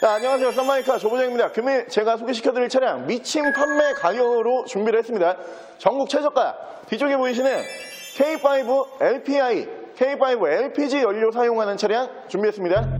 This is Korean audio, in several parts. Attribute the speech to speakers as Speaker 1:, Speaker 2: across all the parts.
Speaker 1: 안녕하세요. 썬마이카 조부장입니다. 금일 제가 소개시켜드릴 차량 미친 판매 가격으로 준비를 했습니다. 전국 최저가 뒤쪽에 보이시는 K5 LPI, K5 LPG 연료 사용하는 차량 준비했습니다.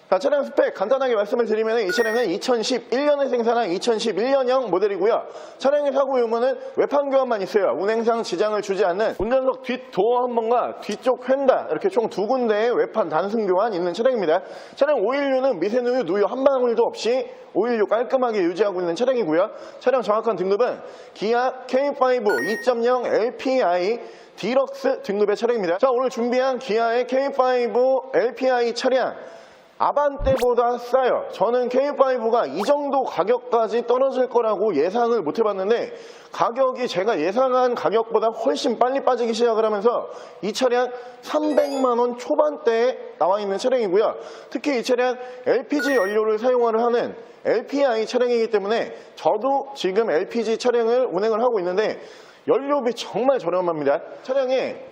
Speaker 1: 자, 차량 스펙 간단하게 말씀을 드리면 이 차량은 2011년에 생산한 2011년형 모델이고요. 차량의 사고 유무는 외판 교환만 있어요. 운행상 지장을 주지 않는 운전석 뒷 도어 한 번과 뒤쪽 휀다 이렇게 총 두 군데의 외판 단순 교환 있는 차량입니다. 차량 오일류는 미세누유, 누유 한 방울도 없이 오일류 깔끔하게 유지하고 있는 차량이고요. 차량 정확한 등급은 기아 K5 2.0 LPI 디럭스 등급의 차량입니다. 자, 오늘 준비한 기아의 K5 LPI 차량 아반떼보다 싸요. 저는 K5가 이 정도 가격까지 떨어질 거라고 예상을 못 해봤는데 가격이 제가 예상한 가격보다 훨씬 빨리 빠지기 시작을 하면서 이 차량 300만원 초반대에 나와 있는 차량이고요. 특히 이 차량 LPG 연료를 사용을 하는 LPI 차량이기 때문에 저도 지금 LPG 차량을 운행을 하고 있는데 연료비 정말 저렴합니다. 차량에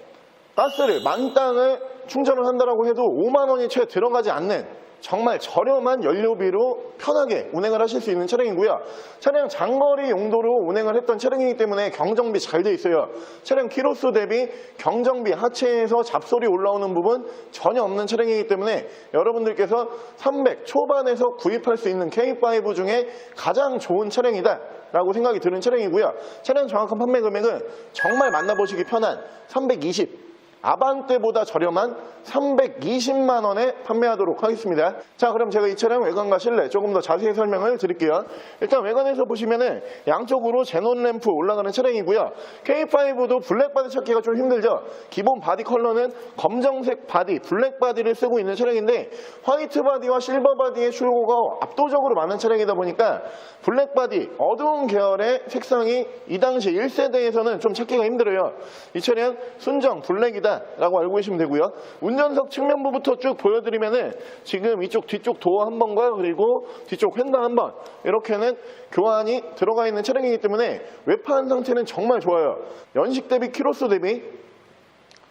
Speaker 1: 가스를 만땅을 충전을 한다고 해도 5만 원이 채 들어가지 않는 정말 저렴한 연료비로 편하게 운행을 하실 수 있는 차량이고요. 차량 장거리 용도로 운행을 했던 차량이기 때문에 경정비 잘 돼 있어요. 차량 키로수 대비 경정비 하체에서 잡소리 올라오는 부분 전혀 없는 차량이기 때문에 여러분들께서 300 초반에서 구입할 수 있는 K5 중에 가장 좋은 차량이다 라고 생각이 드는 차량이고요. 차량 정확한 판매 금액은 정말 만나보시기 편한 320 아반떼보다 저렴한 320만 원에 판매하도록 하겠습니다. 자, 그럼 제가 이 차량 외관과 실내 조금 더 자세히 설명을 드릴게요. 일단 외관에서 보시면은 양쪽으로 제논 램프 올라가는 차량이고요. K5도 블랙 바디 찾기가 좀 힘들죠. 기본 바디 컬러는 검정색 바디, 블랙 바디를 쓰고 있는 차량인데 화이트 바디와 실버 바디의 출고가 압도적으로 많은 차량이다 보니까 블랙 바디, 어두운 계열의 색상이 이 당시 1세대에서는 좀 찾기가 힘들어요. 이 차량 순정 블랙이다 라고 알고 계시면 되고요. 운전석 측면부부터 쭉 보여드리면은 지금 이쪽 뒤쪽 도어 한 번과 그리고 뒤쪽 휀다 한 번 이렇게는 교환이 들어가 있는 차량이기 때문에 외판 상태는 정말 좋아요. 연식 대비 키로수 대비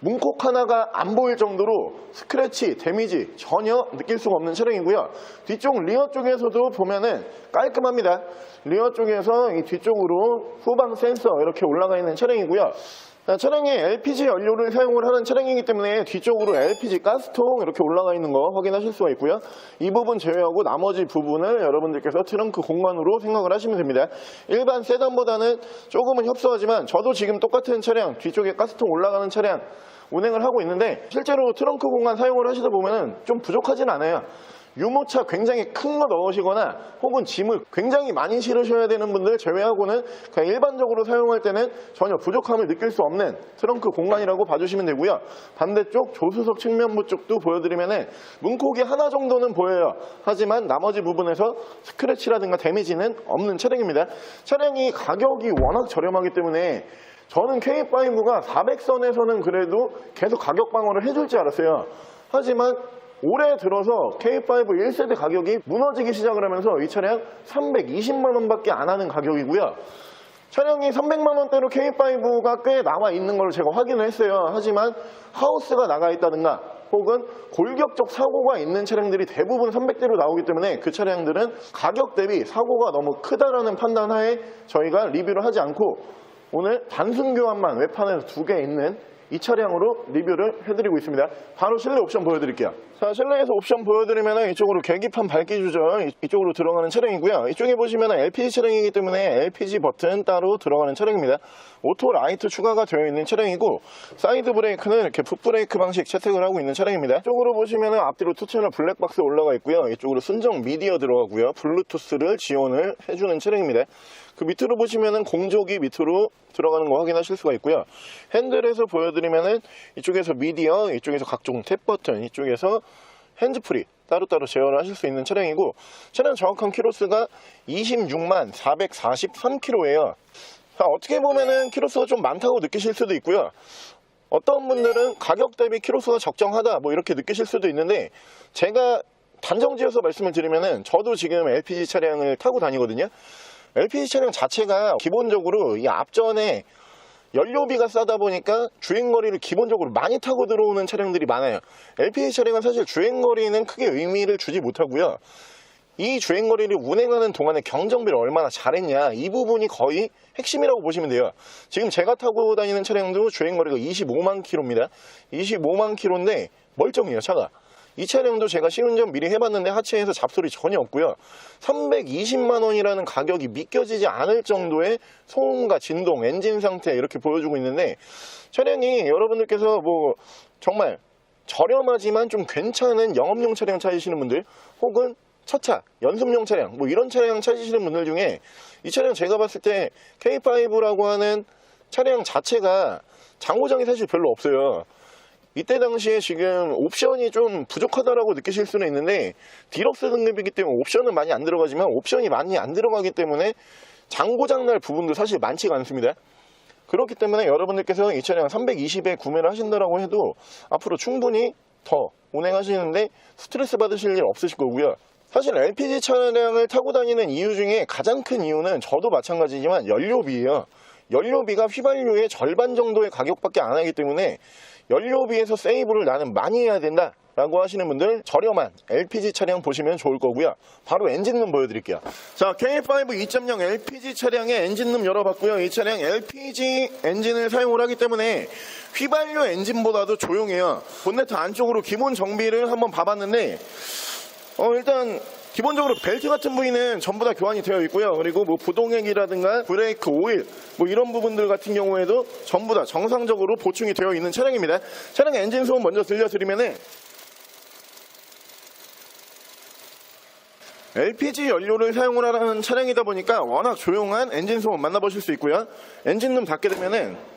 Speaker 1: 문콕 하나가 안 보일 정도로 스크래치, 데미지 전혀 느낄 수가 없는 차량이고요. 뒤쪽 리어 쪽에서도 보면은 깔끔합니다. 리어 쪽에서 이 뒤쪽으로 후방 센서 이렇게 올라가 있는 차량이고요. 차량에 LPG 연료를 사용을 하는 차량이기 때문에 뒤쪽으로 LPG 가스통 이렇게 올라가 있는 거 확인하실 수가 있고요. 이 부분 제외하고 나머지 부분을 여러분들께서 트렁크 공간으로 생각을 하시면 됩니다. 일반 세단보다는 조금은 협소하지만 저도 지금 똑같은 차량 뒤쪽에 가스통 올라가는 차량 운행을 하고 있는데 실제로 트렁크 공간 사용을 하시다 보면 좀 부족하진 않아요. 유모차 굉장히 큰 거 넣으시거나 혹은 짐을 굉장히 많이 실으셔야 되는 분들 제외하고는 그냥 일반적으로 사용할 때는 전혀 부족함을 느낄 수 없는 트렁크 공간이라고 봐주시면 되고요. 반대쪽 조수석 측면부 쪽도 보여드리면은 문콕이 하나 정도는 보여요. 하지만 나머지 부분에서 스크래치라든가 데미지는 없는 차량입니다. 차량이 가격이 워낙 저렴하기 때문에 저는 K5가 400선에서는 그래도 계속 가격 방어를 해줄 줄 알았어요. 하지만 올해 들어서 K5 1세대 가격이 무너지기 시작을 하면서 이 차량 320만 원밖에 안 하는 가격이고요. 차량이 300만 원대로 K5가 꽤 나와 있는 걸 제가 확인을 했어요. 하지만 하우스가 나가 있다든가 혹은 골격적 사고가 있는 차량들이 대부분 300대로 나오기 때문에 그 차량들은 가격 대비 사고가 너무 크다라는 판단하에 저희가 리뷰를 하지 않고 오늘 단순 교환만 외판에서 2개 있는 이 차량으로 리뷰를 해드리고 있습니다. 바로 실내 옵션 보여드릴게요. 자, 실내에서 옵션 보여드리면 이쪽으로 계기판 밝기 조절 이쪽으로 들어가는 차량이고요. 이쪽에 보시면 LPG 차량이기 때문에 LPG 버튼 따로 들어가는 차량입니다. 오토 라이트 추가가 되어 있는 차량이고 사이드 브레이크는 이렇게 풋브레이크 방식 채택을 하고 있는 차량입니다. 이쪽으로 보시면 앞뒤로 2채널 블랙박스 올라가 있고요. 이쪽으로 순정 미디어 들어가고요. 블루투스를 지원을 해주는 차량입니다. 그 밑으로 보시면은 공조기 밑으로 들어가는 거 확인하실 수가 있고요. 핸들에서 보여드리면은 이쪽에서 미디어, 이쪽에서 각종 탭 버튼, 이쪽에서 핸즈프리 따로따로 제어를 하실 수 있는 차량이고 차량 정확한 키로수가 26만 443km예요. 어떻게 보면은 키로수가 좀 많다고 느끼실 수도 있고요. 어떤 분들은 가격 대비 키로수가 적정하다 뭐 이렇게 느끼실 수도 있는데, 제가 단정지어서 말씀을 드리면은 저도 지금 LPG 차량을 타고 다니거든요. LPG 차량 자체가 기본적으로 이 앞전에 연료비가 싸다 보니까 주행거리를 기본적으로 많이 타고 들어오는 차량들이 많아요. LPG 차량은 사실 주행거리는 크게 의미를 주지 못하고요. 이 주행거리를 운행하는 동안에 경정비를 얼마나 잘했냐, 이 부분이 거의 핵심이라고 보시면 돼요. 지금 제가 타고 다니는 차량도 주행거리가 25만 킬로입니다. 25만 킬로인데 멀쩡해요, 차가. 이 차량도 제가 시운전 미리 해봤는데 하체에서 잡소리 전혀 없고요. 320만 원이라는 가격이 믿겨지지 않을 정도의 소음과 진동, 엔진 상태 이렇게 보여주고 있는데, 차량이 여러분들께서 뭐 정말 저렴하지만 좀 괜찮은 영업용 차량 찾으시는 분들, 혹은 첫차, 연습용 차량, 뭐 이런 차량 찾으시는 분들 중에 이 차량 제가 봤을 때 K5라고 하는 차량 자체가 장고장이 사실 별로 없어요. 이때 당시에 지금 옵션이 좀 부족하다라고 느끼실 수는 있는데, 디럭스 등급이기 때문에 옵션은 많이 안 들어가지만 옵션이 많이 안 들어가기 때문에 장고장 날 부분도 사실 많지가 않습니다. 그렇기 때문에 여러분들께서 이 차량 320에 구매를 하신다라고 해도 앞으로 충분히 더 운행하시는데 스트레스 받으실 일 없으실 거고요. 사실 LPG 차량을 타고 다니는 이유 중에 가장 큰 이유는 저도 마찬가지지만 연료비예요. 연료비가 휘발유의 절반 정도의 가격밖에 안 하기 때문에 연료비에서 세이브를 나는 많이 해야 된다 라고 하시는 분들, 저렴한 LPG 차량 보시면 좋을 거고요. 바로 엔진룸 보여드릴게요. 자, K5 2.0 LPG 차량의 엔진룸 열어봤고요. 이 차량 LPG 엔진을 사용을 하기 때문에 휘발유 엔진보다도 조용해요. 본네트 안쪽으로 기본 정비를 한번 봐봤는데, 일단 기본적으로 벨트 같은 부위는 전부 다 교환이 되어 있고요. 그리고 뭐 부동액이라든가 브레이크 오일 뭐 이런 부분들 같은 경우에도 전부 다 정상적으로 보충이 되어 있는 차량입니다. 차량의 엔진 소음 먼저 들려드리면은, LPG 연료를 사용을 하는 차량이다 보니까 워낙 조용한 엔진 소음 만나보실 수 있고요. 엔진룸 닫게 되면은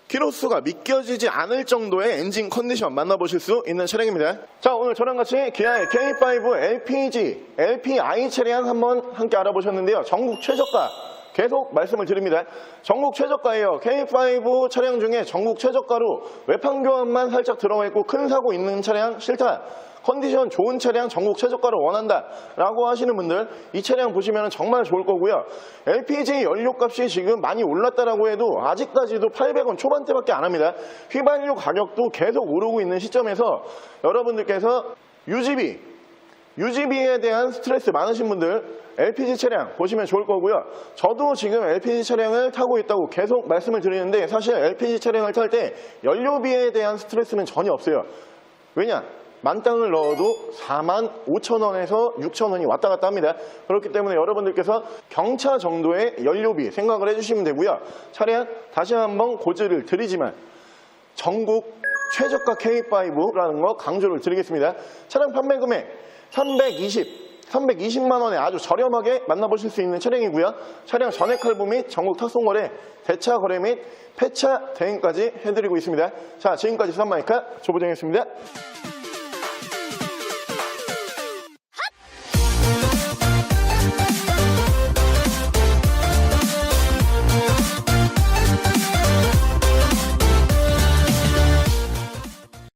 Speaker 1: 키로수가 믿겨지지 않을 정도의 엔진 컨디션 만나보실 수 있는 차량입니다. 자, 오늘 저랑 같이 기아의 K5 LPG, LPI 차량 한번 함께 알아보셨는데요. 전국 최저가 계속 말씀을 드립니다. 전국 최저가예요. K5 차량 중에 전국 최저가로 외판 교환만 살짝 들어가 있고 큰 사고 있는 차량 싫다, 컨디션 좋은 차량 전국 최저가를 원한다 라고 하시는 분들, 이 차량 보시면 정말 좋을 거고요. LPG 연료값이 지금 많이 올랐다라고 해도 아직까지도 800원 초반대밖에 안 합니다. 휘발유 가격도 계속 오르고 있는 시점에서 여러분들께서 유지비에 대한 스트레스 많으신 분들, LPG 차량 보시면 좋을 거고요. 저도 지금 LPG 차량을 타고 있다고 계속 말씀을 드리는데, 사실 LPG 차량을 탈 때 연료비에 대한 스트레스는 전혀 없어요. 왜냐? 만땅을 넣어도 45,000원에서 6,000원이 왔다 갔다 합니다. 그렇기 때문에 여러분들께서 경차 정도의 연료비 생각을 해주시면 되고요. 차량 다시 한번 고지를 드리지만 전국 최저가 K5라는 거 강조를 드리겠습니다. 차량 판매 금액 320만 원에 아주 저렴하게 만나보실 수 있는 차량이고요. 차량 전액 할부 및 전국 탁송거래, 대차 거래 및 폐차 대행까지 해드리고 있습니다. 자, 지금까지 썬마이카 조보정이었습니다.